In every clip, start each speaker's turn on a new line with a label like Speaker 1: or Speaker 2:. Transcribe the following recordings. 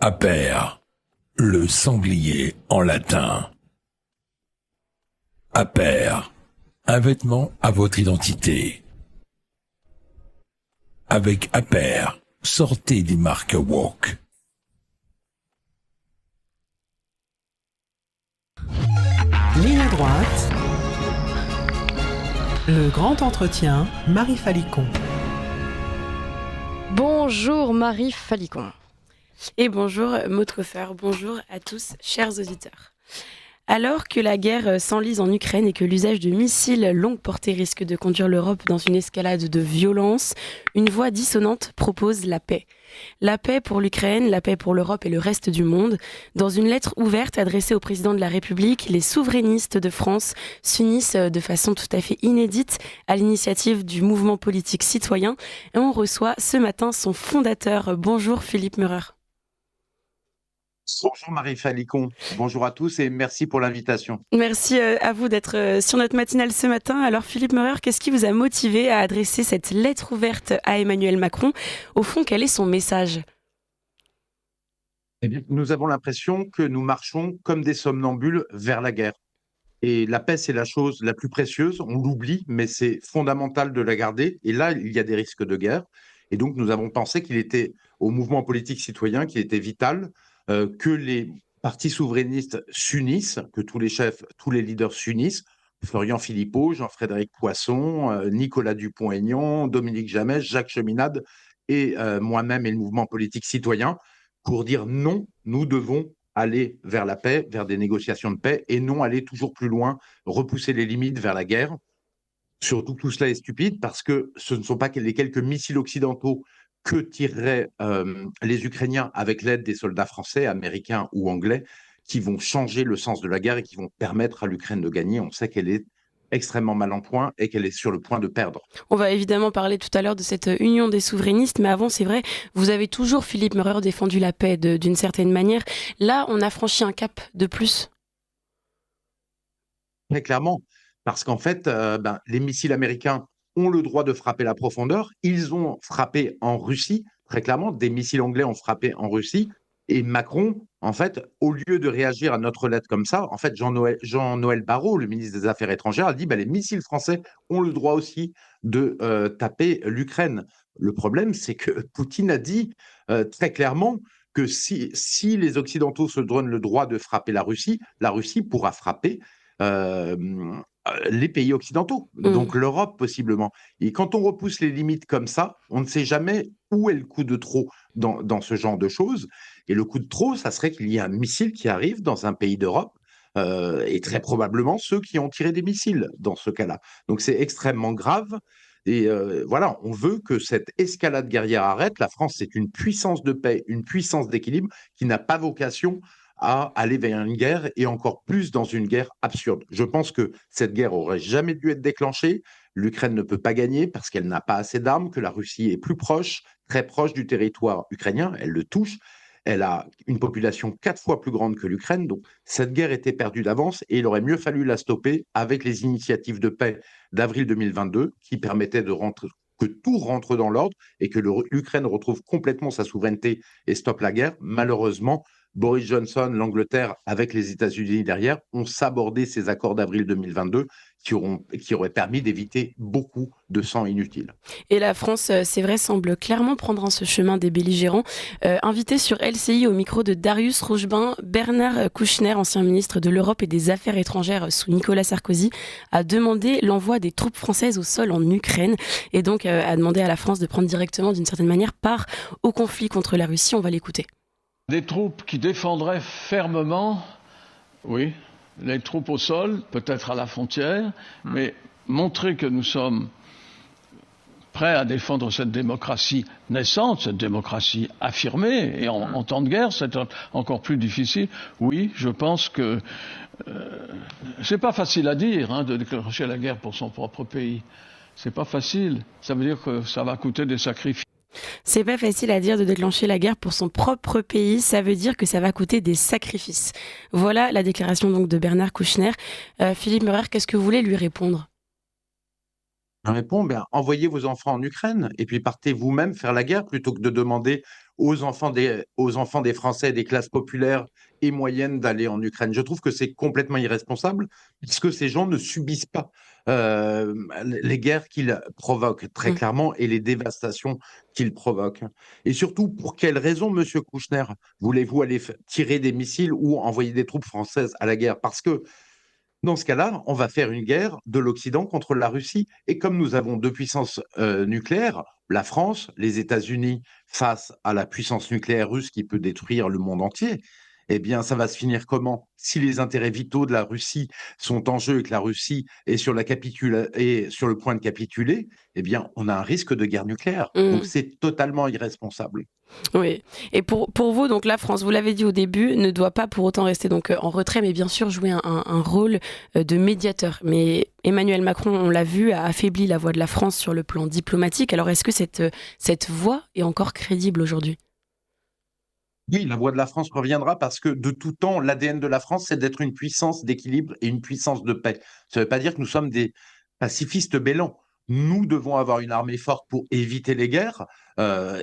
Speaker 1: Aper, le sanglier en latin. Aper, un vêtement à votre identité. Avec Aper, sortez des marques woke.
Speaker 2: Ligne droite. Le grand entretien, Marie Falicon.
Speaker 3: Bonjour Marie Falicon. Et bonjour Maud Koffer, bonjour à tous chers auditeurs. Alors que la guerre s'enlise en Ukraine et que l'usage de missiles longue portée risque de conduire l'Europe dans une escalade de violence, une voix dissonante propose la paix. La paix pour l'Ukraine, la paix pour l'Europe et le reste du monde. Dans une lettre ouverte adressée au président de la République, les souverainistes de France s'unissent de façon tout à fait inédite à l'initiative du mouvement politique citoyen et on reçoit ce matin son fondateur. Bonjour Philippe Meurer.
Speaker 4: Bonjour Marie Falicon, bonjour à tous et merci pour l'invitation.
Speaker 3: Merci à vous d'être sur notre matinale ce matin. Alors Philippe Meurer, qu'est-ce qui vous a motivé à adresser cette lettre ouverte à Emmanuel Macron ? Au fond, quel est son message ?
Speaker 4: Eh bien, nous avons l'impression que nous marchons comme des somnambules vers la guerre. Et la paix, c'est la chose la plus précieuse, on l'oublie, mais c'est fondamental de la garder. Et là, il y a des risques de guerre. Et donc, nous avons pensé qu'il était au mouvement politique citoyen, qu'il était vital que les partis souverainistes s'unissent, que tous les chefs, tous les leaders s'unissent. Florian Philippot, Jean-Frédéric Poisson, Nicolas Dupont-Aignan, Dominique Jamès, Jacques Cheminade et moi-même et le mouvement politique citoyen pour dire non, nous devons aller vers la paix, vers des négociations de paix et non aller toujours plus loin, repousser les limites vers la guerre. Surtout que tout cela est stupide parce que ce ne sont pas les quelques missiles occidentaux que tireraient les Ukrainiens avec l'aide des soldats français, américains ou anglais qui vont changer le sens de la guerre et qui vont permettre à l'Ukraine de gagner. On sait qu'elle est extrêmement mal en point et qu'elle est sur le point de perdre.
Speaker 3: On va évidemment parler tout à l'heure de cette union des souverainistes, mais avant, c'est vrai, vous avez toujours, Philippe Meurer, défendu la paix d'une certaine manière. Là, on a franchi un cap de plus.
Speaker 4: Très clairement, parce qu'en fait, les missiles américains ont le droit de frapper la profondeur. Ils ont frappé en Russie, très clairement. Des missiles anglais ont frappé en Russie. Et Macron, en fait, au lieu de réagir à notre lettre comme ça, en fait, Jean-Noël Barrot, le ministre des Affaires étrangères, a dit les missiles français ont le droit aussi de taper l'Ukraine. Le problème, c'est que Poutine a dit très clairement que si les Occidentaux se donnent le droit de frapper la Russie pourra frapper euh, les pays occidentaux, donc l'Europe possiblement. Et quand on repousse les limites comme ça, on ne sait jamais où est le coup de trop dans ce genre de choses. Et le coup de trop, ça serait qu'il y ait un missile qui arrive dans un pays d'Europe, et très probablement ceux qui ont tiré des missiles dans ce cas-là. Donc c'est extrêmement grave. Et voilà, on veut que cette escalade guerrière arrête. La France, c'est une puissance de paix, une puissance d'équilibre qui n'a pas vocation à aller vers une guerre et encore plus dans une guerre absurde. Je pense que cette guerre aurait jamais dû être déclenchée. L'Ukraine ne peut pas gagner parce qu'elle n'a pas assez d'armes, que la Russie est plus proche, très proche du territoire ukrainien, elle le touche. Elle a une population 4 fois plus grande que l'Ukraine, donc cette guerre était perdue d'avance et il aurait mieux fallu la stopper avec les initiatives de paix d'avril 2022 qui permettaient que tout rentre dans l'ordre et que l'Ukraine retrouve complètement sa souveraineté et stoppe la guerre. Malheureusement, Boris Johnson, l'Angleterre, avec les États-Unis derrière, ont sabordé ces accords d'avril 2022 qui auraient permis d'éviter beaucoup de sang inutile.
Speaker 3: Et la France, c'est vrai, semble clairement prendre ce chemin des belligérants. Invité sur LCI au micro de Darius Rochebin, Bernard Kouchner, ancien ministre de l'Europe et des Affaires étrangères sous Nicolas Sarkozy, a demandé l'envoi des troupes françaises au sol en Ukraine et donc a demandé à la France de prendre directement, d'une certaine manière, part au conflit contre la Russie. On va l'écouter.
Speaker 5: Des troupes qui défendraient fermement, oui, les troupes au sol, peut-être à la frontière, mais montrer que nous sommes prêts à défendre cette démocratie naissante, cette démocratie affirmée, et en temps de guerre, c'est encore plus difficile. Oui, je pense que c'est pas facile à dire, de déclencher la guerre pour son propre pays. C'est pas facile. Ça veut dire que ça va coûter des sacrifices.
Speaker 3: C'est pas facile à dire de déclencher la guerre pour son propre pays, ça veut dire que ça va coûter des sacrifices. Voilà la déclaration donc de Bernard Kouchner. Philippe Meurer, qu'est-ce que vous voulez lui répondre ?
Speaker 4: Je réponds, envoyez vos enfants en Ukraine et puis partez vous-même faire la guerre plutôt que de demander aux enfants des Français des classes populaires et moyennes d'aller en Ukraine. Je trouve que c'est complètement irresponsable, puisque ces gens ne subissent pas euh, les guerres qu'ils provoquent, très
Speaker 3: Mm.
Speaker 4: clairement, et les dévastations qu'ils provoquent. Et surtout, pour quelles raisons, Monsieur Kouchner, voulez-vous aller tirer des missiles ou envoyer des troupes françaises à la guerre? Parce que dans ce cas-là, on va faire une guerre de l'Occident contre la Russie. Et comme nous avons deux puissances nucléaires, la France, les États-Unis face à la puissance nucléaire russe qui peut détruire le monde entier, eh bien, ça va se finir comment? Si les intérêts vitaux de la Russie sont en jeu et que la Russie est est sur le point de capituler, eh bien, on a un risque de guerre nucléaire. Donc,
Speaker 3: Mm.
Speaker 4: c'est totalement irresponsable.
Speaker 3: Oui. Et pour vous, donc la France, vous l'avez dit au début, ne doit pas pour autant rester donc en retrait, mais bien sûr jouer un rôle de médiateur. Mais Emmanuel Macron, on l'a vu, a affaibli la voix de la France sur le plan diplomatique. Alors est-ce que cette voix est encore crédible aujourd'hui?
Speaker 4: Oui, la voix de la France reviendra parce que de tout temps, l'ADN de la France, c'est d'être une puissance d'équilibre et une puissance de paix. Ça ne veut pas dire que nous sommes des pacifistes bêlants. Nous devons avoir une armée forte pour éviter les guerres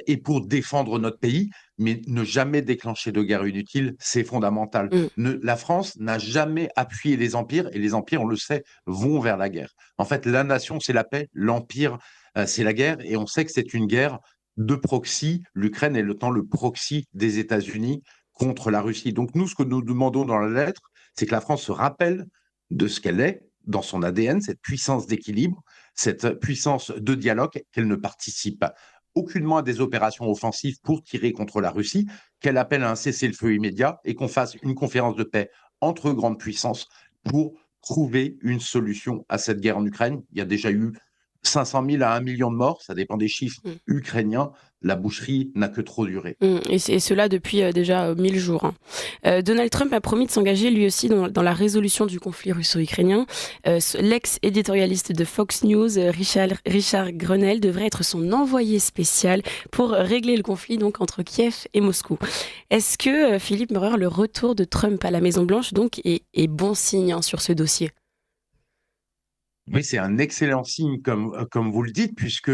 Speaker 4: et pour défendre notre pays, mais ne jamais déclencher de guerre inutile, c'est fondamental.
Speaker 3: Mm.
Speaker 4: La France n'a jamais appuyé les empires et les empires, on le sait, vont vers la guerre. En fait, la nation, c'est la paix, l'empire, c'est la guerre et on sait que c'est une guerre de proxy. L'Ukraine est le temps le proxy des États-Unis contre la Russie. Donc nous, ce que nous demandons dans la lettre, c'est que la France se rappelle de ce qu'elle est dans son ADN, cette puissance d'équilibre, cette puissance de dialogue, qu'elle ne participe aucunement à des opérations offensives pour tirer contre la Russie, qu'elle appelle à un cessez-le-feu immédiat et qu'on fasse une conférence de paix entre grandes puissances pour trouver une solution à cette guerre en Ukraine. Il y a déjà eu 500 000 à 1 million de morts, ça dépend des chiffres
Speaker 3: Mm.
Speaker 4: ukrainiens. La boucherie n'a que trop duré.
Speaker 3: Et cela depuis déjà 1000 jours. Hein. Donald Trump a promis de s'engager lui aussi dans la résolution du conflit russo-ukrainien. L'ex-éditorialiste de Fox News, Richard Grenell, devrait être son envoyé spécial pour régler le conflit donc entre Kiev et Moscou. Est-ce que, Philippe Maurer, le retour de Trump à la Maison-Blanche donc, est bon signe hein, sur ce dossier?
Speaker 4: Oui, c'est un excellent signe, comme vous le dites, puisque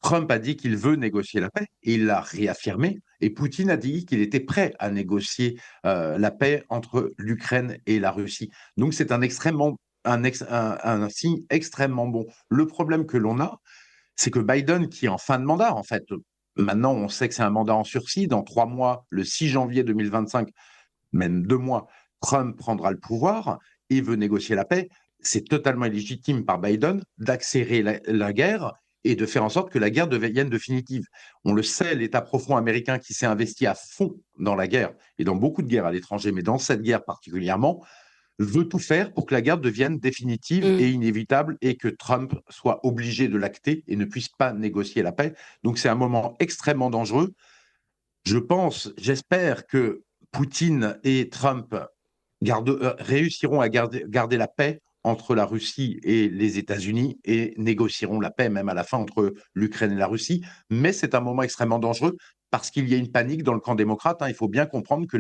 Speaker 4: Trump a dit qu'il veut négocier la paix, et il l'a réaffirmé, et Poutine a dit qu'il était prêt à négocier la paix entre l'Ukraine et la Russie. Donc c'est un signe extrêmement bon. Le problème que l'on a, c'est que Biden, qui est en fin de mandat, en fait, maintenant on sait que c'est un mandat en sursis, dans 3 mois, le 6 janvier 2025, même 2 mois, Trump prendra le pouvoir et veut négocier la paix. C'est totalement illégitime par Biden d'accélérer la guerre et de faire en sorte que la guerre devienne définitive. On le sait, l'État profond américain qui s'est investi à fond dans la guerre et dans beaucoup de guerres à l'étranger, mais dans cette guerre particulièrement, veut tout faire pour que la guerre deviine définitive
Speaker 3: Mm.
Speaker 4: et inévitable et que Trump soit obligé de l'acter et ne puisse pas négocier la paix. Donc c'est un moment extrêmement dangereux. J'espère que Poutine et Trump réussiront à garder la paix entre la Russie et les États-Unis et négocieront la paix même à la fin entre l'Ukraine et la Russie. Mais c'est un moment extrêmement dangereux parce qu'il y a une panique dans le camp démocrate. Hein. Il faut bien comprendre que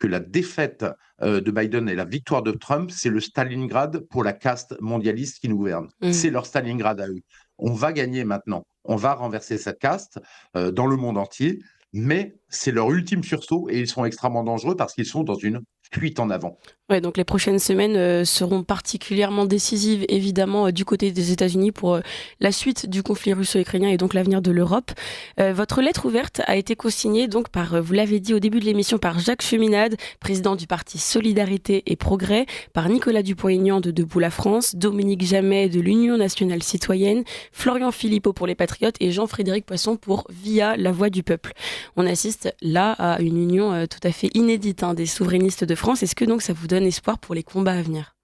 Speaker 4: la défaite de Biden et la victoire de Trump, c'est le Stalingrad pour la caste mondialiste qui nous gouverne.
Speaker 3: Mm.
Speaker 4: C'est leur Stalingrad à eux. On va gagner maintenant. On va renverser cette caste dans le monde entier, mais c'est leur ultime sursaut et ils sont extrêmement dangereux parce qu'ils sont dans une fuite en avant.
Speaker 3: Ouais, donc les prochaines semaines seront particulièrement décisives, évidemment, du côté des États-Unis pour la suite du conflit russo-ukrainien et donc l'avenir de l'Europe. Votre lettre ouverte a été co-signée donc par, vous l'avez dit au début de l'émission, par Jacques Cheminade, président du parti Solidarité et Progrès, par Nicolas Dupont-Aignan de Debout la France, Dominique Jamais de l'Union nationale citoyenne, Florian Philippot pour les Patriotes et Jean-Frédéric Poisson pour Via la Voix du Peuple. On assiste là à une union tout à fait inédite hein, des souverainistes de France. Est-ce que donc ça vous donne espoir pour les combats à venir?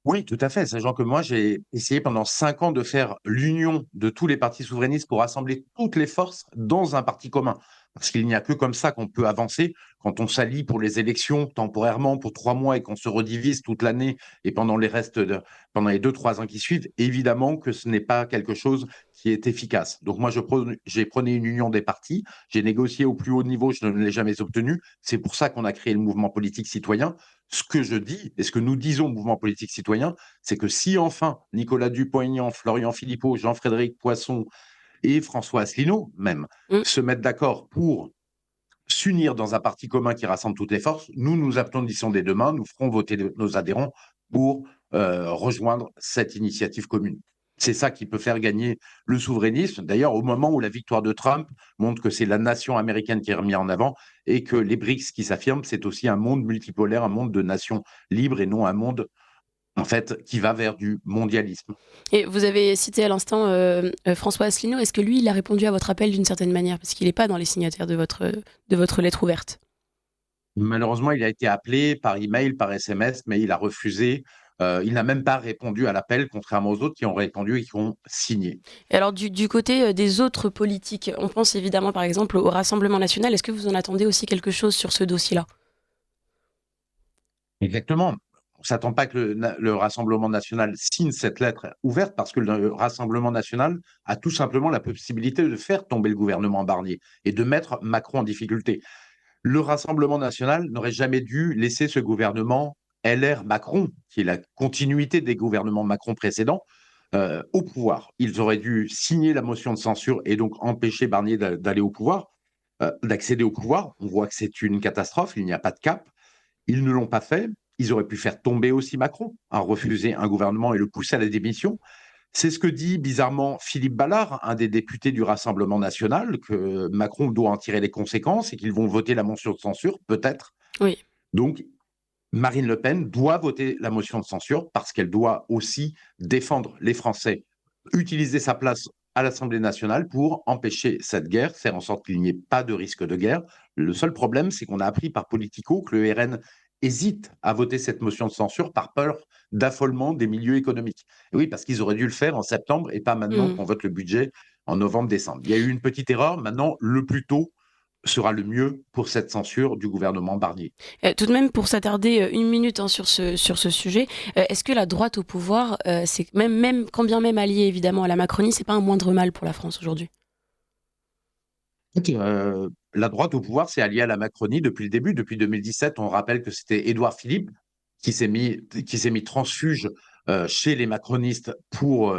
Speaker 4: Oui, tout à fait. Sachant que moi, j'ai essayé pendant 5 ans de faire l'union de tous les partis souverainistes pour rassembler toutes les forces dans un parti commun. Parce qu'il n'y a que comme ça qu'on peut avancer. Quand on s'allie pour les élections temporairement pour 3 mois et qu'on se redivise toute l'année et pendant les 2, 3 ans qui suivent, évidemment que ce n'est pas quelque chose qui est efficace. Donc moi, j'ai prôné une union des partis. J'ai négocié au plus haut niveau, je ne l'ai jamais obtenu. C'est pour ça qu'on a créé le mouvement politique citoyen. Ce que je dis et ce que nous disons, mouvement politique citoyen, c'est que si enfin Nicolas Dupont-Aignan, Florian Philippot, Jean-Frédéric Poisson et François Asselineau même se mettent d'accord pour s'unir dans un parti commun qui rassemble toutes les forces. Nous applaudissons des deux mains, nous ferons voter nos adhérents pour rejoindre cette initiative commune. C'est ça qui peut faire gagner le souverainisme. D'ailleurs, au moment où la victoire de Trump montre que c'est la nation américaine qui est remise en avant et que les BRICS qui s'affirment, c'est aussi un monde multipolaire, un monde de nations libres et non un monde en fait qui va vers du mondialisme.
Speaker 3: Et vous avez cité à l'instant François Asselineau. Est-ce que lui, il a répondu à votre appel d'une certaine manière? Parce qu'il n'est pas dans les signataires de votre lettre ouverte.
Speaker 4: Malheureusement, il a été appelé par email, par SMS, mais il a refusé. Il n'a même pas répondu à l'appel, contrairement aux autres qui ont répondu et qui ont signé.
Speaker 3: Et alors, du côté des autres politiques, on pense évidemment par exemple au Rassemblement national. Est-ce que vous en attendez aussi quelque chose sur ce dossier-là?
Speaker 4: Exactement. On ne s'attend pas que le Rassemblement national signe cette lettre ouverte parce que le Rassemblement national a tout simplement la possibilité de faire tomber le gouvernement Barnier et de mettre Macron en difficulté. Le Rassemblement national n'aurait jamais dû laisser ce gouvernement LR Macron, qui est la continuité des gouvernements Macron précédents, au pouvoir. Ils auraient dû signer la motion de censure et donc empêcher Barnier d'aller au pouvoir, d'accéder au pouvoir. On voit que c'est une catastrophe, il n'y a pas de cap. Ils ne l'ont pas fait. Ils auraient pu faire tomber aussi Macron, refuser un gouvernement et le pousser à la démission. C'est ce que dit bizarrement Philippe Ballard, un des députés du Rassemblement national, que Macron doit en tirer les conséquences et qu'ils vont voter la motion de censure, peut-être.
Speaker 3: Oui.
Speaker 4: Donc, Marine Le Pen doit voter la motion de censure parce qu'elle doit aussi défendre les Français, utiliser sa place à l'Assemblée nationale pour empêcher cette guerre, faire en sorte qu'il n'y ait pas de risque de guerre. Le seul problème, c'est qu'on a appris par Politico que le RN hésite à voter cette motion de censure par peur d'affolement des milieux économiques. Et oui, parce qu'ils auraient dû le faire en septembre et pas maintenant qu'on vote le budget en novembre-décembre. Il y a eu une petite erreur. Maintenant, le plus tôt sera le mieux pour cette censure du gouvernement Barnier.
Speaker 3: Tout de même, pour s'attarder une minute sur ce sujet, est-ce que la droite au pouvoir, c'est quand bien même alliée évidemment à la Macronie, c'est pas un moindre mal pour la France aujourd'hui?
Speaker 4: La droite au pouvoir s'est alliée à la Macronie depuis le début. Depuis 2017, on rappelle que c'était Édouard Philippe qui s'est mis transfuge chez les macronistes pour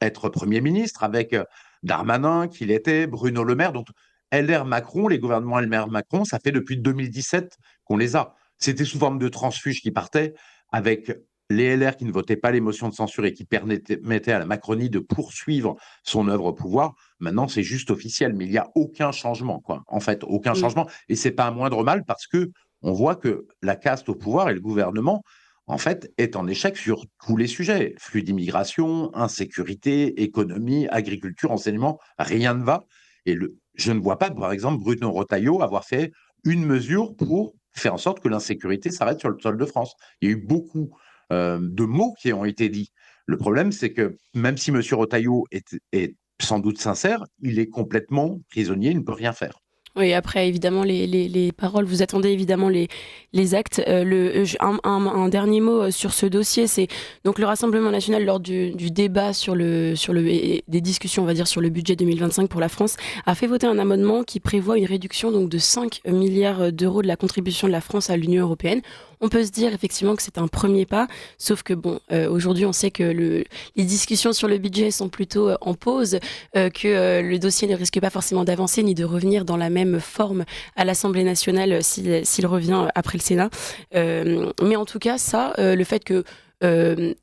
Speaker 4: être Premier ministre, avec Darmanin, qui l'était, Bruno Le Maire. Donc, LR Macron, les gouvernements LR Macron, ça fait depuis 2017 qu'on les a. C'était sous forme de transfuge qui partait, avec les LR qui ne votaient pas les motions de censure et qui permettaient à la Macronie de poursuivre son œuvre au pouvoir. Maintenant, c'est juste officiel, mais il n'y a aucun changement, quoi. En fait, aucun changement. Et c'est pas un moindre mal parce que on voit que la caste au pouvoir et le gouvernement, en fait, est en échec sur tous les sujets. Flux d'immigration, insécurité, économie, agriculture, enseignement, rien ne va. Et je ne vois pas, par exemple, Bruno Retailleau avoir fait une mesure pour faire en sorte que l'insécurité s'arrête sur le sol de France. Il y a eu beaucoup de mots qui ont été dits. Le problème, c'est que même si M. Retailleau est sans doute sincère, il est complètement prisonnier, il ne peut rien faire.
Speaker 3: Oui, après, évidemment, les paroles, vous attendez évidemment les actes. Un dernier mot sur ce dossier, c'est donc le Rassemblement national, lors du débat des discussions, on va dire, sur le budget 2025 pour la France, a fait voter un amendement qui prévoit une réduction donc, de 5 milliards d'euros de la contribution de la France à l'Union européenne. On peut se dire effectivement que c'est un premier pas, sauf que bon, aujourd'hui on sait que les discussions sur le budget sont plutôt en pause, que le dossier ne risque pas forcément d'avancer ni de revenir dans la même forme à l'Assemblée nationale s'il revient après le Sénat. Mais en tout cas, le fait que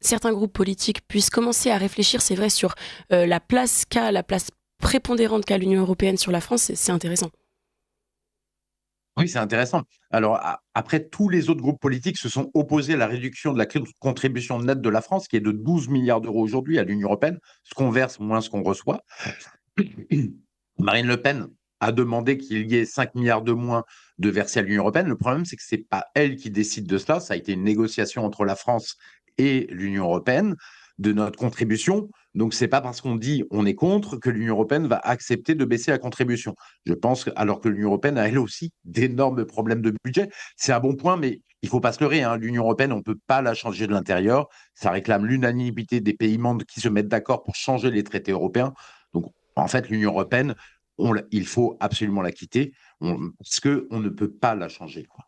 Speaker 3: certains groupes politiques puissent commencer à réfléchir, c'est vrai, sur la place prépondérante qu'a l'Union européenne sur la France, c'est intéressant.
Speaker 4: Oui, c'est intéressant. Alors, après, tous les autres groupes politiques se sont opposés à la réduction de la contribution nette de la France, qui est de 12 milliards d'euros aujourd'hui à l'Union européenne, ce qu'on verse moins ce qu'on reçoit. Marine Le Pen a demandé qu'il y ait 5 milliards de moins de versés à l'Union européenne. Le problème, c'est que ce n'est pas elle qui décide de cela. Ça a été une négociation entre la France et l'Union européenne de notre contribution. Donc, ce n'est pas parce qu'on dit on est contre que l'Union européenne va accepter de baisser la contribution. Je pense, alors que l'Union européenne a elle aussi d'énormes problèmes de budget. C'est un bon point, mais il ne faut pas se leurrer. L'Union européenne, on ne peut pas la changer de l'intérieur. Ça réclame l'unanimité des pays membres qui se mettent d'accord pour changer les traités européens. Donc, en fait, l'Union européenne, il faut absolument la quitter parce qu'on ne peut pas la changer, quoi.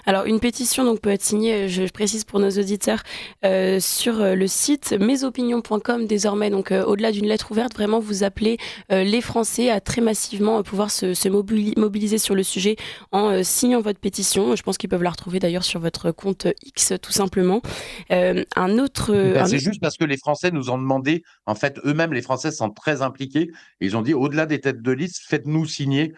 Speaker 3: Alors, une pétition donc, peut être signée, je précise pour nos auditeurs, sur le site mesopinions.com désormais. Donc, au-delà d'une lettre ouverte, vraiment, vous appelez les Français à très massivement pouvoir se mobiliser sur le sujet en signant votre pétition. Je pense qu'ils peuvent la retrouver d'ailleurs sur votre compte X, tout simplement. Un autre...
Speaker 4: C'est juste parce que les Français nous ont demandé, en fait, eux-mêmes, les Français sont très impliqués. Ils ont dit, au-delà des têtes de liste, faites-nous signer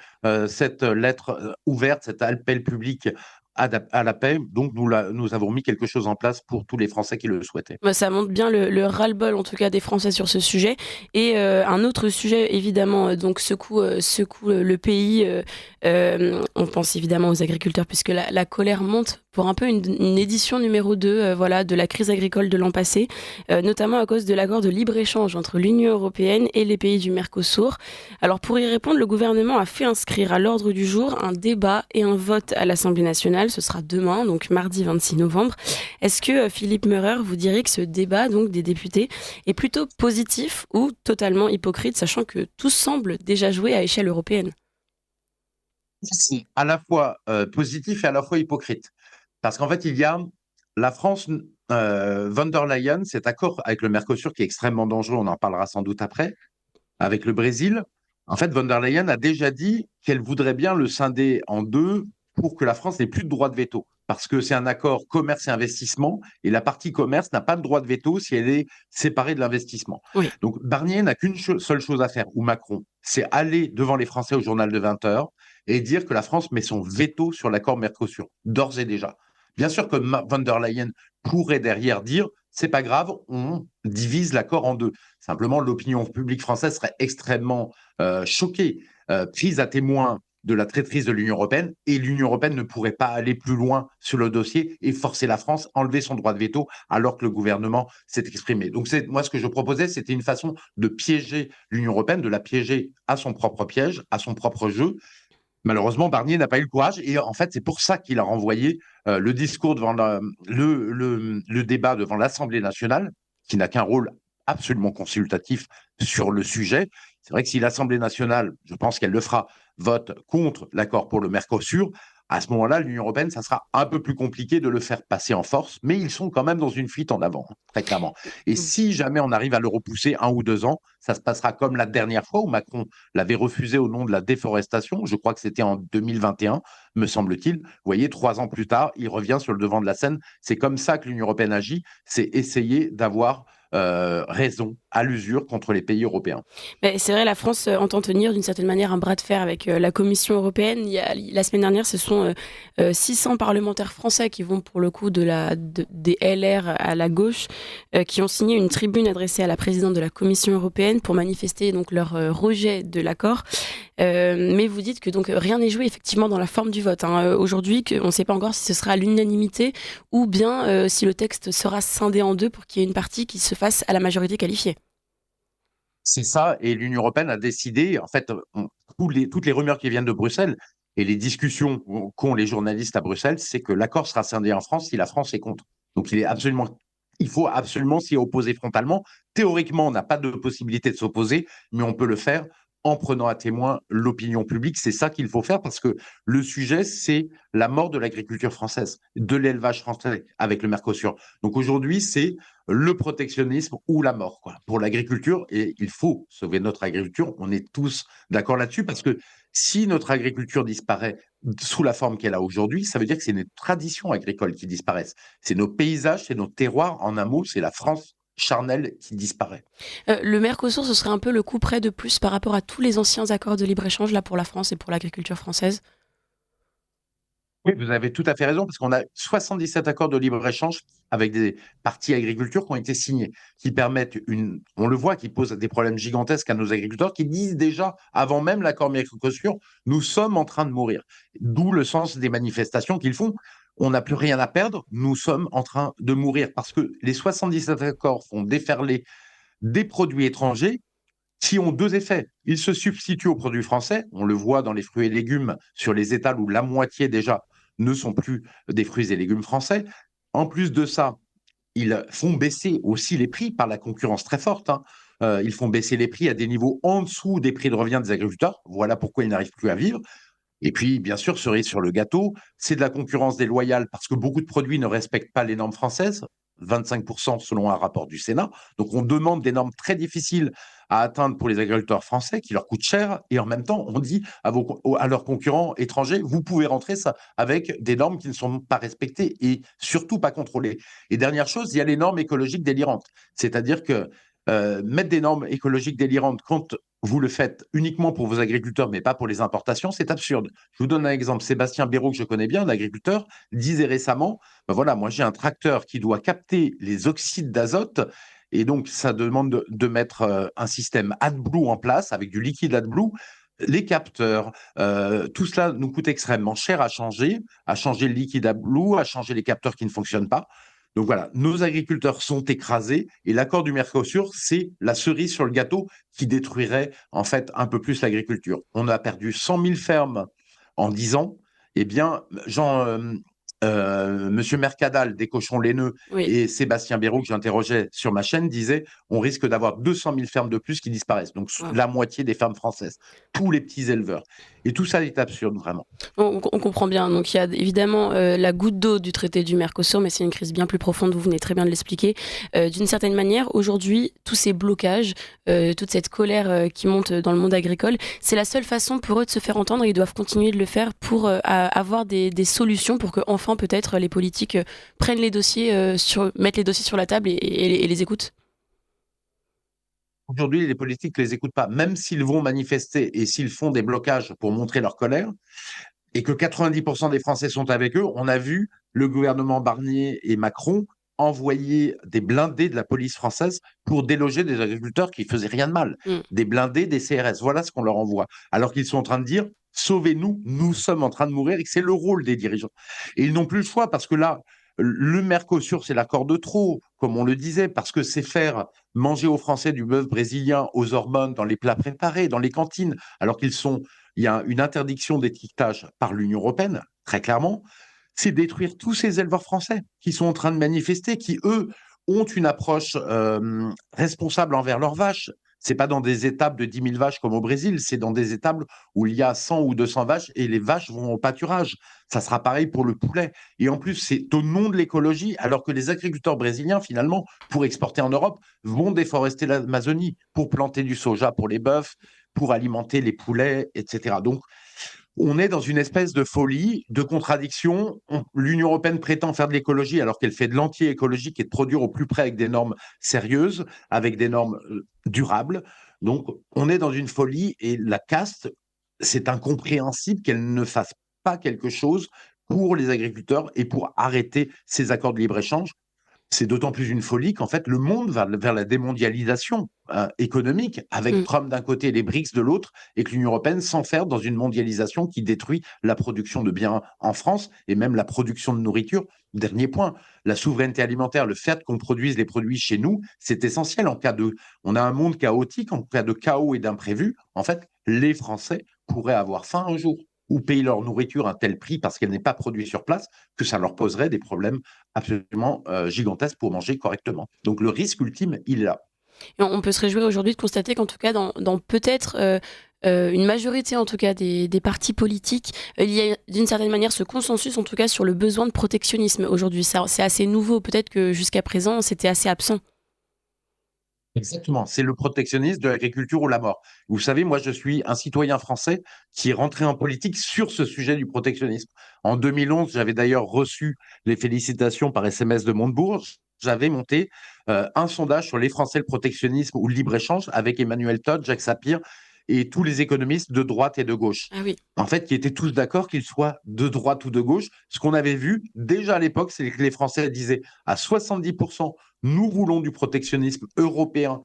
Speaker 4: cette lettre ouverte, cet appel public à la paix. Donc, nous avons mis quelque chose en place pour tous les Français qui le souhaitaient.
Speaker 3: Ça montre bien le ras-le-bol, en tout cas, des Français sur ce sujet. Et un autre sujet, évidemment, donc secoue le pays. On pense évidemment aux agriculteurs, puisque la colère monte pour un peu une édition numéro 2 voilà, de la crise agricole de l'an passé, notamment à cause de l'accord de libre-échange entre l'Union européenne et les pays du Mercosur. Alors, pour y répondre, le gouvernement a fait inscrire à l'ordre du jour un débat et un vote à l'Assemblée nationale. Ce sera demain, donc mardi 26 novembre. Est-ce que, Philippe Meurer, vous diriez que ce débat donc, des députés est plutôt positif ou totalement hypocrite, sachant que tout semble déjà joué à échelle européenne?
Speaker 4: C'est à la fois positif et à la fois hypocrite. Parce qu'en fait, il y a la France, von der Leyen, cet accord avec le Mercosur qui est extrêmement dangereux, on en parlera sans doute après, avec le Brésil. En fait, von der Leyen a déjà dit qu'elle voudrait bien le scinder en deux pour que la France n'ait plus de droit de veto. Parce que c'est un accord commerce et investissement, et la partie commerce n'a pas de droit de veto si elle est séparée de l'investissement.
Speaker 3: Oui.
Speaker 4: Donc Barnier n'a qu'une seule chose à faire, ou Macron, c'est aller devant les Français au journal de 20 heures et dire que la France met son veto sur l'accord Mercosur, d'ores et déjà. Bien sûr que von der Leyen pourrait derrière dire c'est pas grave, on divise l'accord en deux. Simplement, l'opinion publique française serait extrêmement choquée, prise à témoin de la traîtrise de l'Union européenne, et l'Union européenne ne pourrait pas aller plus loin sur le dossier et forcer la France à enlever son droit de veto alors que le gouvernement s'est exprimé. Donc moi, ce que je proposais, c'était une façon de piéger l'Union européenne, de la piéger à son propre piège, à son propre jeu. Malheureusement, Barnier n'a pas eu le courage et en fait, c'est pour ça qu'il a renvoyé le discours devant le débat devant l'Assemblée nationale, qui n'a qu'un rôle absolument consultatif sur le sujet. C'est vrai que si l'Assemblée nationale, je pense qu'elle le fera, vote contre l'accord pour le Mercosur, à ce moment-là, l'Union européenne, ça sera un peu plus compliqué de le faire passer en force, mais ils sont quand même dans une fuite en avant, très clairement. Et si jamais on arrive à le repousser 1 ou 2 ans, ça se passera comme la dernière fois où Macron l'avait refusé au nom de la déforestation. Je crois que c'était en 2021, me semble-t-il. Vous voyez, 3 ans plus tard, il revient sur le devant de la scène. C'est comme ça que l'Union européenne agit, c'est essayer d'avoir raison à l'usure contre les pays européens.
Speaker 3: Mais c'est vrai, la France entend tenir d'une certaine manière un bras de fer avec la Commission européenne. La semaine dernière, ce sont 600 parlementaires français qui vont pour le coup des LR à la gauche, qui ont signé une tribune adressée à la présidente de la Commission européenne pour manifester donc leur rejet de l'accord. Mais vous dites que donc rien n'est joué effectivement dans la forme du vote. Aujourd'hui, on ne sait pas encore si ce sera à l'unanimité ou bien si le texte sera scindé en deux pour qu'il y ait une partie qui se fasse à la majorité qualifiée.
Speaker 4: C'est ça, et l'Union européenne a décidé, en fait, toutes les rumeurs qui viennent de Bruxelles et les discussions qu'ont les journalistes à Bruxelles, c'est que l'accord sera scindé en France si la France est contre. Donc il faut absolument s'y opposer frontalement. Théoriquement, on n'a pas de possibilité de s'opposer, mais on peut le faire en prenant à témoin l'opinion publique. C'est ça qu'il faut faire parce que le sujet, c'est la mort de l'agriculture française, de l'élevage français avec le Mercosur. Donc aujourd'hui, c'est le protectionnisme ou la mort pour l'agriculture. Et il faut sauver notre agriculture. On est tous d'accord là-dessus parce que si notre agriculture disparaît sous la forme qu'elle a aujourd'hui, ça veut dire que c'est nos traditions agricoles qui disparaissent. C'est nos paysages, c'est nos terroirs. En un mot, c'est la France charnelle qui disparaît.
Speaker 3: Le Mercosur, ce serait un peu le coup près de plus par rapport à tous les anciens accords de libre-échange là pour la France et pour l'agriculture française?
Speaker 4: Oui, vous avez tout à fait raison, parce qu'on a 77 accords de libre-échange avec des parties agriculture qui ont été signés, qui permettent on le voit, qui posent des problèmes gigantesques à nos agriculteurs, qui disent déjà, avant même l'accord Mercosur, nous sommes en train de mourir. D'où le sens des manifestations qu'ils font. On n'a plus rien à perdre, nous sommes en train de mourir, parce que les 77 accords font déferler des produits étrangers qui ont 2 effets. Ils se substituent aux produits français, on le voit dans les fruits et légumes sur les étals où la moitié déjà ne sont plus des fruits et légumes français. En plus de ça, ils font baisser aussi les prix par la concurrence très forte. Ils font baisser les prix à des niveaux en dessous des prix de revient des agriculteurs. Voilà pourquoi ils n'arrivent plus à vivre. Et puis, bien sûr, cerise sur le gâteau, c'est de la concurrence déloyale parce que beaucoup de produits ne respectent pas les normes françaises, 25% selon un rapport du Sénat. Donc, on demande des normes très difficiles à atteindre pour les agriculteurs français qui leur coûtent cher. Et en même temps, on dit à leurs concurrents étrangers, vous pouvez rentrer ça avec des normes qui ne sont pas respectées et surtout pas contrôlées. Et dernière chose, il y a les normes écologiques délirantes. C'est-à-dire que mettre des normes écologiques délirantes quand vous le faites uniquement pour vos agriculteurs, mais pas pour les importations, c'est absurde. Je vous donne un exemple. Sébastien Béraud, que je connais bien, un agriculteur, disait récemment, ben voilà, moi j'ai un tracteur qui doit capter les oxydes d'azote, et donc ça demande de mettre un système AdBlue en place, avec du liquide AdBlue. Les capteurs, tout cela nous coûte extrêmement cher à changer le liquide AdBlue, à changer les capteurs qui ne fonctionnent pas. Donc voilà, nos agriculteurs sont écrasés et l'accord du Mercosur, c'est la cerise sur le gâteau qui détruirait en fait un peu plus l'agriculture. On a perdu 100 000 fermes en 10 ans. Eh bien, Monsieur Mercadal des cochons laineux et Sébastien Béraud, que j'interrogeais sur ma chaîne, disaient on risque d'avoir 200 000 fermes de plus qui disparaissent. Donc la moitié des fermes françaises, tous les petits éleveurs. Et tout ça est absurde, vraiment.
Speaker 3: On comprend bien. Donc il y a évidemment la goutte d'eau du traité du Mercosur, mais c'est une crise bien plus profonde, vous venez très bien de l'expliquer. D'une certaine manière, aujourd'hui, tous ces blocages, toute cette colère qui monte dans le monde agricole, c'est la seule façon pour eux de se faire entendre. Ils doivent continuer de le faire pour avoir des solutions pour que enfin peut-être les politiques prennent les dossiers, mettent les dossiers sur la table et les écoutent.
Speaker 4: Aujourd'hui, les politiques ne les écoutent pas, même s'ils vont manifester et s'ils font des blocages pour montrer leur colère, et que 90% des Français sont avec eux. On a vu le gouvernement Barnier et Macron envoyer des blindés de la police française pour déloger des agriculteurs qui ne faisaient rien de mal. Des blindés, des CRS, voilà ce qu'on leur envoie. Alors qu'ils sont en train de dire « Sauvez-nous, nous sommes en train de mourir » et que c'est le rôle des dirigeants. Et ils n'ont plus le choix parce que là, le Mercosur, c'est l'accord de trop, comme on le disait, parce que c'est faire manger aux Français du bœuf brésilien aux hormones dans les plats préparés, dans les cantines, alors il y a une interdiction d'étiquetage par l'Union européenne, très clairement. C'est détruire tous ces éleveurs français qui sont en train de manifester, qui, eux, ont une approche responsable envers leurs vaches. C'est pas dans des étables de 10 000 vaches comme au Brésil, c'est dans des étables où il y a 100 ou 200 vaches et les vaches vont au pâturage. Ça sera pareil pour le poulet. Et en plus, c'est au nom de l'écologie, alors que les agriculteurs brésiliens, finalement, pour exporter en Europe, vont déforester l'Amazonie pour planter du soja pour les bœufs, pour alimenter les poulets, etc. Donc, on est dans une espèce de folie, de contradiction. L'Union européenne prétend faire de l'écologie alors qu'elle fait de l'anti-écologique et de produire au plus près avec des normes sérieuses, avec des normes durables. Donc, on est dans une folie et la caste, c'est incompréhensible qu'elle ne fasse pas quelque chose pour les agriculteurs et pour arrêter ces accords de libre-échange. C'est d'autant plus une folie qu'en fait, le monde va vers la démondialisation économique, avec Trump d'un côté et les BRICS de l'autre, et que l'Union européenne s'enferme dans une mondialisation qui détruit la production de biens en France et même la production de nourriture. Dernier point, la souveraineté alimentaire, le fait qu'on produise les produits chez nous, c'est essentiel on a un monde chaotique, en cas de chaos et d'imprévu, en fait, les Français pourraient avoir faim un jour ou payer leur nourriture à un tel prix parce qu'elle n'est pas produite sur place, que ça leur poserait des problèmes absolument gigantesques pour manger correctement. Donc le risque ultime, il est là.
Speaker 3: Et on peut se réjouir aujourd'hui de constater qu'en tout cas, dans peut-être une majorité en tout cas des partis politiques, il y a d'une certaine manière ce consensus en tout cas sur le besoin de protectionnisme aujourd'hui. C'est assez nouveau, peut-être que jusqu'à présent c'était assez absent.
Speaker 4: Exactement, c'est le protectionnisme de l'agriculture ou la mort. Vous savez, moi je suis un citoyen français qui est rentré en politique sur ce sujet du protectionnisme. En 2011, j'avais d'ailleurs reçu les félicitations par SMS de Montebourg. J'avais monté un sondage sur les Français, le protectionnisme ou le libre-échange avec Emmanuel Todd, Jacques Sapir et tous les économistes de droite et de gauche.
Speaker 3: Ah oui.
Speaker 4: En fait, qui étaient tous d'accord qu'ils soient de droite ou de gauche. Ce qu'on avait vu déjà à l'époque, c'est que les Français disaient à 70%, nous voulons du protectionnisme européen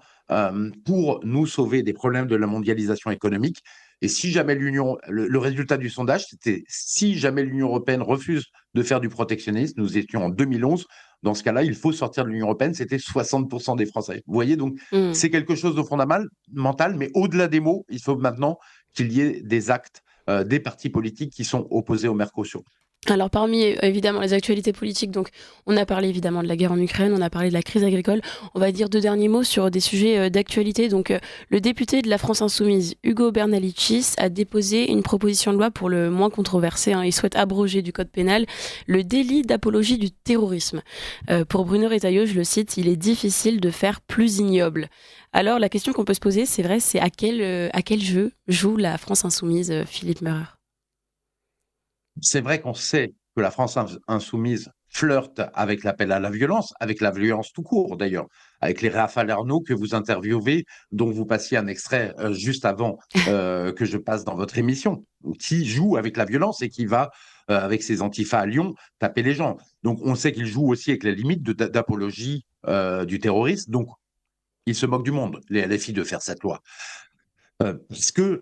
Speaker 4: pour nous sauver des problèmes de la mondialisation économique. Et si jamais le résultat du sondage, c'était si jamais l'Union européenne refuse de faire du protectionnisme, nous étions en 2011, dans ce cas-là, il faut sortir de l'Union européenne, c'était 60% des Français. Vous voyez, donc c'est quelque chose de fondamental, mais au-delà des mots, il faut maintenant qu'il y ait des actes des partis politiques qui sont opposés au Mercosur.
Speaker 3: Alors parmi évidemment les actualités politiques, donc on a parlé évidemment de la guerre en Ukraine, on a parlé de la crise agricole. On va dire 2 derniers mots sur des sujets d'actualité. Donc le député de la France Insoumise, Ugo Bernalicis, a déposé une proposition de loi pour le moins controversée. Il souhaite abroger du code pénal le délit d'apologie du terrorisme. Pour Bruno Retailleau, je le cite, il est difficile de faire plus ignoble. Alors la question qu'on peut se poser, c'est vrai, c'est à quel jeu joue la France Insoumise, Philippe Meurer?
Speaker 4: C'est vrai qu'on sait que la France insoumise flirte avec l'appel à la violence, avec la violence tout court d'ailleurs, avec les Raphaël Arnaud que vous interviewez, dont vous passiez un extrait juste avant que je passe dans votre émission, qui joue avec la violence et qui va, avec ses antifas à Lyon, taper les gens. Donc on sait qu'il joue aussi avec les limites d'apologie du terrorisme, donc il se moque du monde, les LFI, de faire cette loi. Parce que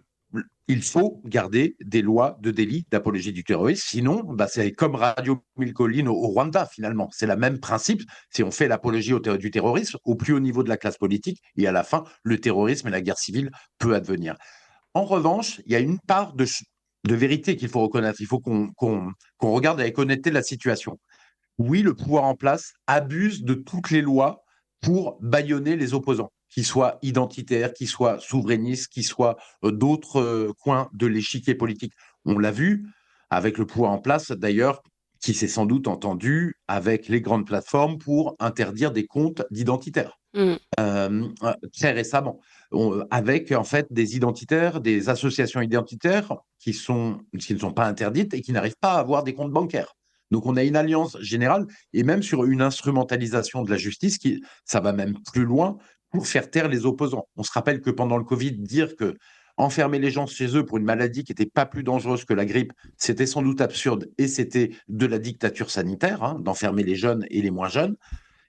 Speaker 4: il faut garder des lois de délit d'apologie du terrorisme. Sinon, c'est comme Radio Mille Collines au Rwanda, finalement. C'est le même principe. Si on fait l'apologie du terrorisme au plus haut niveau de la classe politique, et à la fin, le terrorisme et la guerre civile peut advenir. En revanche, il y a une part de vérité qu'il faut reconnaître. Il faut qu'on regarde avec honnêteté la situation. Oui, le pouvoir en place abuse de toutes les lois pour bâillonner les opposants, qu'ils soient identitaires, qu'ils soient souverainistes, qu'ils soient d'autres coins de l'échiquier politique. On l'a vu avec le pouvoir en place, d'ailleurs, qui s'est sans doute entendu avec les grandes plateformes pour interdire des comptes d'identitaires. Très récemment, avec en fait des identitaires, des associations identitaires qui ne sont pas interdites et qui n'arrivent pas à avoir des comptes bancaires. Donc on a une alliance générale et même sur une instrumentalisation de la justice ça va même plus loin pour faire taire les opposants. On se rappelle que pendant le Covid, dire que enfermer les gens chez eux pour une maladie qui n'était pas plus dangereuse que la grippe, c'était sans doute absurde et c'était de la dictature sanitaire, d'enfermer les jeunes et les moins jeunes.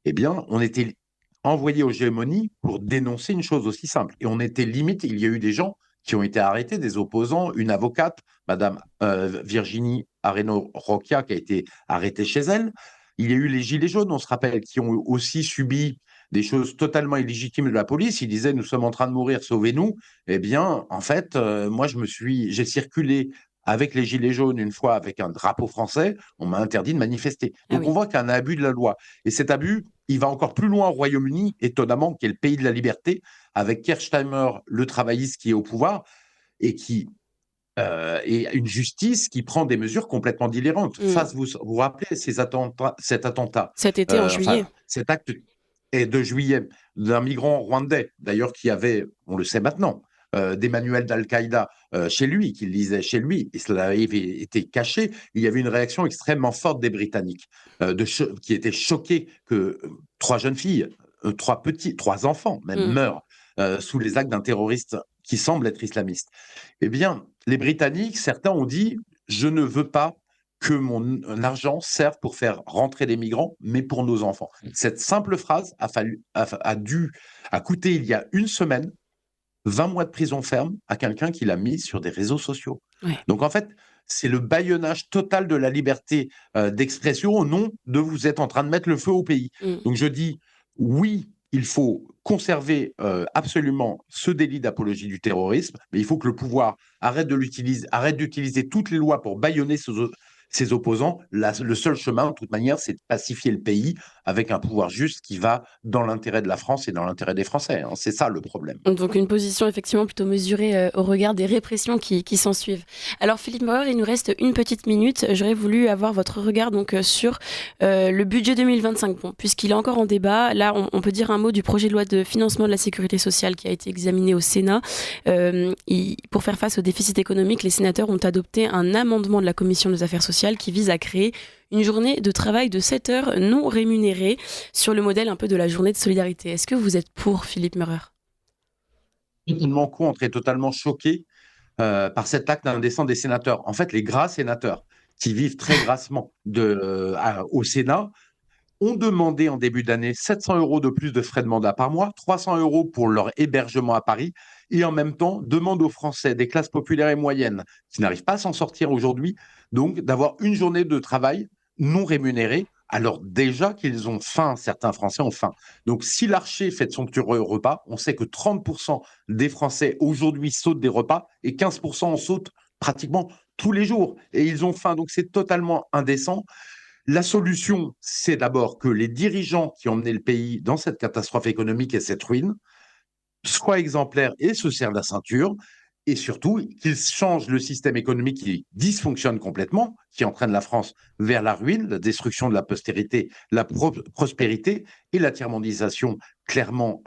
Speaker 4: Eh bien, on était envoyés aux gémonies pour dénoncer une chose aussi simple. Et on était limite, il y a eu des gens qui ont été arrêtés, des opposants, une avocate, Madame Virginie Areno-Roquia, qui a été arrêtée chez elle. Il y a eu les Gilets jaunes, on se rappelle, qui ont aussi subi des choses totalement illégitimes de la police. Ils disaient, nous sommes en train de mourir, sauvez-nous. Eh bien, en fait, moi, j'ai circulé avec les Gilets jaunes une fois avec un drapeau français, on m'a interdit de manifester. Donc on voit qu'il y a un abus de la loi. Et cet abus, il va encore plus loin au Royaume-Uni, étonnamment, qui est le pays de la liberté, avec Keir Starmer, le travailliste qui est au pouvoir, et et une justice qui prend des mesures complètement délirantes. Vous vous rappelez cet attentat
Speaker 3: cet été en juillet.
Speaker 4: Cet acte de juillet d'un migrant rwandais, d'ailleurs, qui avait, on le sait maintenant, des manuels d'Al-Qaïda chez lui, qu'il lisait chez lui, et cela avait été caché. Il y avait une réaction extrêmement forte des Britanniques, qui étaient choqués que 3 jeunes filles, 3 enfants même, meurent sous les actes d'un terroriste qui semble être islamiste. Eh bien, les Britanniques, certains ont dit « Je ne veux pas que mon argent serve pour faire rentrer des migrants, mais pour nos enfants ». Cette simple phrase a coûté, il y a une semaine, 20 mois de prison ferme à quelqu'un qui l'a mis sur des réseaux sociaux. Ouais. Donc en fait, c'est le bâillonnage total de la liberté d'expression au nom de vous êtes en train de mettre le feu au pays. Donc je dis oui, il faut conserver absolument ce délit d'apologie du terrorisme, mais il faut que le pouvoir arrête d'utiliser toutes les lois pour bâillonner ses opposants. Le seul chemin, de toute manière, c'est de pacifier le pays avec un pouvoir juste qui va dans l'intérêt de la France et dans l'intérêt des Français. C'est ça le problème.
Speaker 3: Donc une position effectivement plutôt mesurée au regard des répressions qui s'en suivent. Alors Philippe Meurer, il nous reste une petite minute. J'aurais voulu avoir votre regard donc sur le budget 2025. Bon, puisqu'il est encore en débat, là on peut dire un mot du projet de loi de financement de la sécurité sociale qui a été examiné au Sénat. Pour faire face au déficit économique, les sénateurs ont adopté un amendement de la Commission des affaires sociales qui vise à créer une journée de travail de 7 heures non rémunérée sur le modèle un peu de la journée de solidarité. Est-ce que vous êtes pour, Philippe Meurer?
Speaker 4: Totalement contre et totalement choqué par cet acte indécent des sénateurs. En fait, les gras sénateurs qui vivent très grassement au Sénat ont demandé en début d'année 700 € de plus de frais de mandat par mois, 300 € pour leur hébergement à Paris, et en même temps demandent aux Français des classes populaires et moyennes qui n'arrivent pas à s'en sortir aujourd'hui, donc d'avoir une journée de travail non rémunérée, alors déjà qu'ils ont faim, certains Français ont faim. Donc si l'Archer fait de somptueux repas, on sait que 30% des Français aujourd'hui sautent des repas et 15% en sautent pratiquement tous les jours et ils ont faim. Donc, c'est totalement indécent. La solution, c'est d'abord que les dirigeants qui ont mené le pays dans cette catastrophe économique et cette ruine soient exemplaires et se serrent la ceinture, et surtout qu'ils changent le système économique qui dysfonctionne complètement, qui entraîne la France vers la ruine, la destruction de la postérité, la prospérité et la tiers-mondisation clairement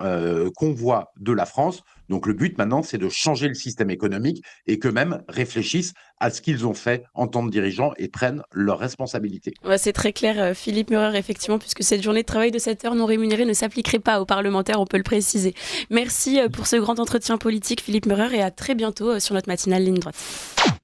Speaker 4: qu'on voit de la France. Donc le but maintenant, c'est de changer le système économique et qu'eux-mêmes réfléchissent à ce qu'ils ont fait en tant que dirigeants et prennent leurs responsabilités.
Speaker 3: Ouais, c'est très clair, Philippe Murer, effectivement, puisque cette journée de travail de 7 heures non rémunérée ne s'appliquerait pas aux parlementaires, on peut le préciser. Merci pour ce grand entretien politique, Philippe Murer, et à très bientôt sur notre matinale Ligne Droite.